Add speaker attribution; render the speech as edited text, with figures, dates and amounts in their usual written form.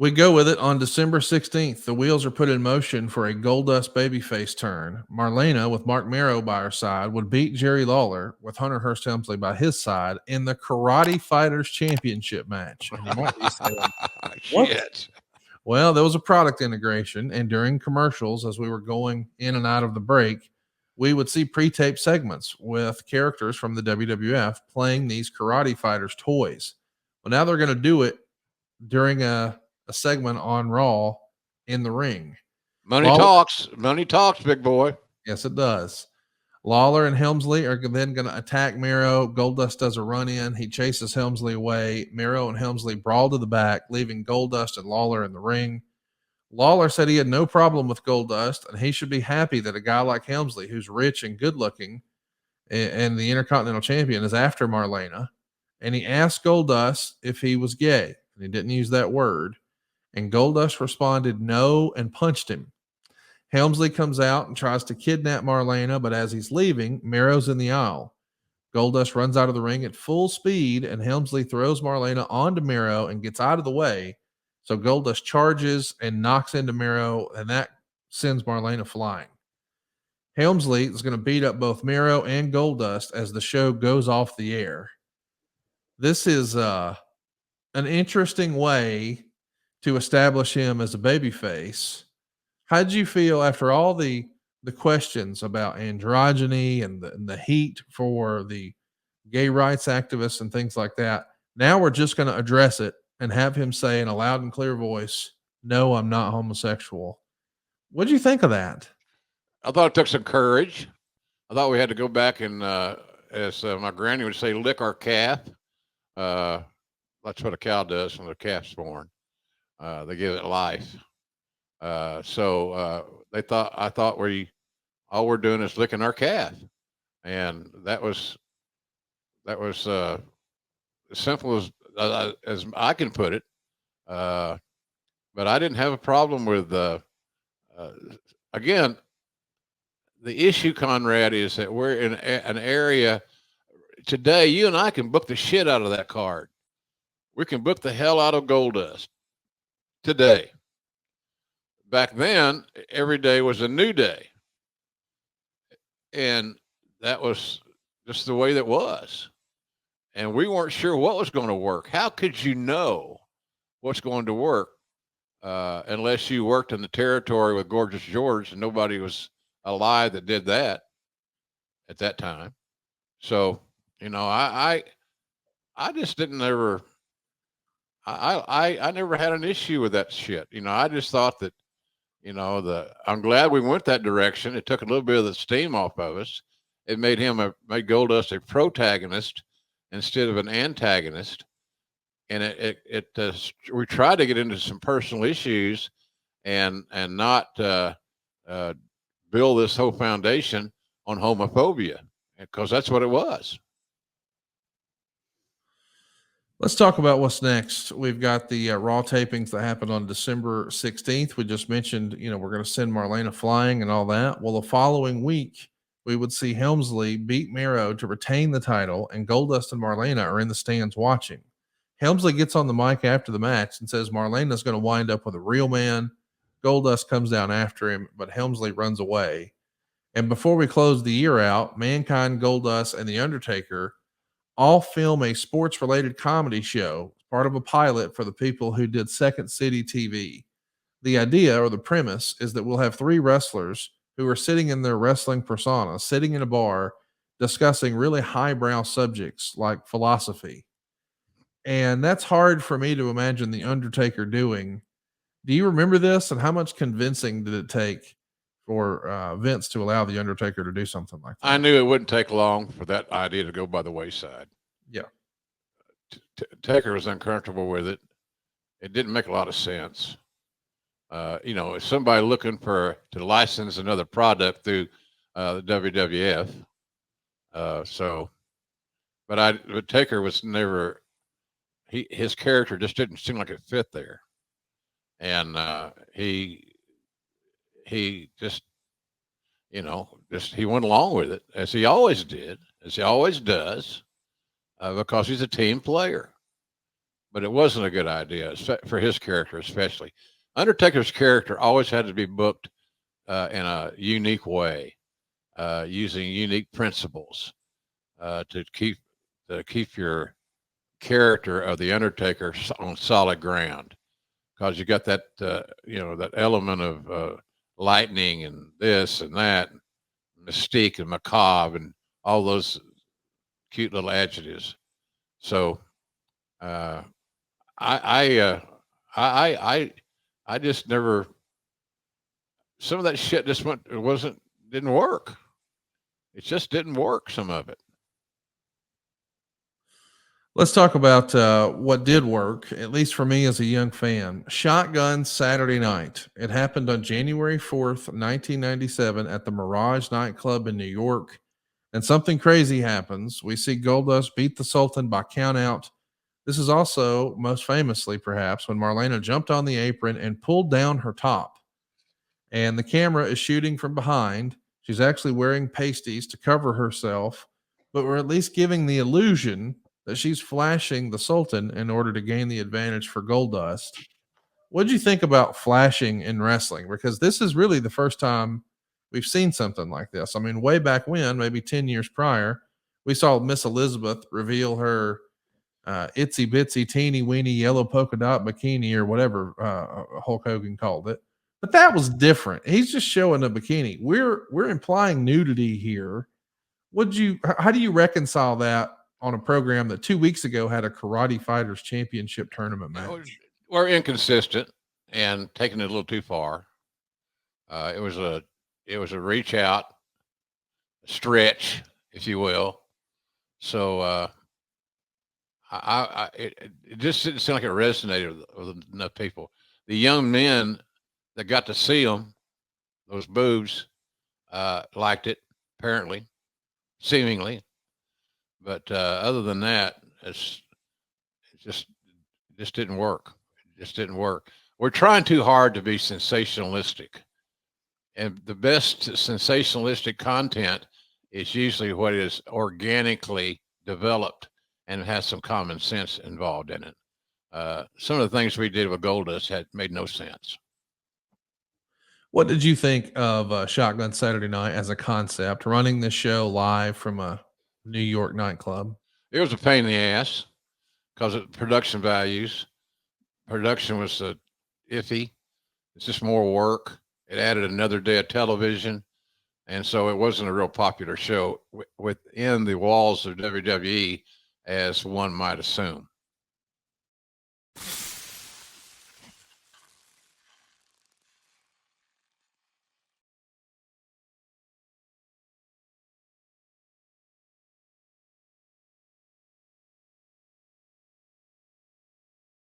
Speaker 1: We go with it on December 16th. The wheels are put in motion for a Goldust babyface turn. Marlena, with Mark Mero by her side, would beat Jerry Lawler with Hunter Hearst Helmsley by his side in the Karate Fighters Championship match. And you might be saying, what?
Speaker 2: Shit.
Speaker 1: Well, there was a product integration, and during commercials, as we were going in and out of the break, we would see pre-taped segments with characters from the WWF playing these Karate Fighters toys. Well, now they're going to do it during a segment on Raw in the ring.
Speaker 2: Money talks, big boy.
Speaker 1: Yes, it does. Lawler and Helmsley are then going to attack Mero. Goldust does a run in. He chases Helmsley away. Mero and Helmsley brawl to the back, leaving Goldust and Lawler in the ring. Lawler said he had no problem with Goldust, and he should be happy that a guy like Helmsley, who's rich and good looking, and the Intercontinental Champion, is after Marlena. And he asked Goldust if he was gay, and he didn't use that word. And Goldust responded no and punched him. Helmsley comes out and tries to kidnap Marlena, but as he's leaving, Mero's in the aisle. Goldust runs out of the ring at full speed, and Helmsley throws Marlena onto Mero and gets out of the way. So Goldust charges and knocks into Mero, and that sends Marlena flying. Helmsley is going to beat up both Mero and Goldust as the show goes off the air. This is an interesting way to establish him as a babyface. How did you feel after all the questions about androgyny and the heat for the gay rights activists and things like that? Now we're just going to address it and have him say in a loud and clear voice, no, I'm not homosexual. What do you think of that?
Speaker 2: I thought it took some courage. I thought we had to go back and, as my granny would say, lick our calf. That's what a cow does when the calf's born. They give it life. I thought all we're doing is licking our calf. And that was as simple as I can put it. But I didn't have a problem with, again, the issue, Conrad, is that we're in an area today. You and I can book the shit out of that card. We can book the hell out of Goldust today. Back then, every day was a new day. And that was just the way that was. And we weren't sure what was going to work. How could you know what's going to work unless you worked in the territory with Gorgeous George, and nobody was alive that did that at that time? So, I just didn't ever, I never had an issue with that shit. I just thought that, I'm glad we went that direction. It took a little bit of the steam off of us. It made made Goldust a protagonist instead of an antagonist. And we tried to get into some personal issues and not build this whole foundation on homophobia, because that's what it was.
Speaker 1: Let's talk about what's next. We've got the Raw tapings that happened on December 16th. We just mentioned, we're going to send Marlena flying and all that. Well, the following week, we would see Helmsley beat Mero to retain the title, and Goldust and Marlena are in the stands watching. Helmsley gets on the mic after the match and says Marlena's going to wind up with a real man. Goldust comes down after him, but Helmsley runs away. And before we close the year out, Mankind, Goldust, and The Undertaker all film a sports-related comedy show, part of a pilot for the people who did Second City TV. The idea or the premise is that we'll have three wrestlers who are sitting in their wrestling persona, sitting in a bar, discussing really highbrow subjects like philosophy. And that's hard for me to imagine The Undertaker doing. Do you remember this? And how much convincing did it take for Vince to allow The Undertaker to do something like that?
Speaker 2: I knew it wouldn't take long for that idea to go by the wayside.
Speaker 1: Yeah.
Speaker 2: Taker was uncomfortable with it. It didn't make a lot of sense. If somebody looking to license another product through the WWF. But Taker was never, his character just didn't seem like it fit there. And he just, he went along with it, as he always did, as he always does, because he's a team player. but it wasn't a good idea for his character, especially. Undertaker's character always had to be booked in a unique way, using unique principles to keep your character of the Undertaker on solid ground. Because you got that that element of lightning and this and that, mystique and macabre and all those cute little adjectives. So I just never. Some of that shit just didn't work. It just didn't work. Some of it.
Speaker 1: Let's talk about what did work, at least for me as a young fan. Shotgun Saturday Night. It happened on January 4th, 1997 at the Mirage nightclub in New York. And something crazy happens. We see Goldust beat the Sultan by count out. This is also, most famously perhaps, when Marlena jumped on the apron and pulled down her top. And the camera is shooting from behind. She's actually wearing pasties to cover herself, but we're at least giving the illusion that she's flashing the Sultan in order to gain the advantage for Goldust. What did you think about flashing in wrestling? Because this is really the first time we've seen something like this. I mean, way back when, maybe 10 years prior, we saw Miss Elizabeth reveal her itsy bitsy teeny weeny yellow polka dot bikini or whatever Hulk Hogan called it. But that was different. He's just showing a bikini. We're implying nudity here. How do you reconcile that on a program that 2 weeks ago had a Karate Fighters Championship tournament match?
Speaker 2: We're inconsistent and taking it a little too far. It was a reach out, stretch, if you will. So it just didn't seem like it resonated with enough people. The young men that got to see them, those boobs, liked it, apparently, seemingly. But other than that, it just didn't work. It just didn't work. We're trying too hard to be sensationalistic. And the best sensationalistic content is usually what is organically developed and has some common sense involved in it. Some of the things we did with Goldust had made no sense.
Speaker 1: What did you think of Shotgun Saturday Night as a concept, running this show live from a New York nightclub?
Speaker 2: It was a pain in the ass because of production values. Production was iffy. It's just more work. It added another day of television. And so it wasn't a real popular show within the walls of WWE, as one might assume.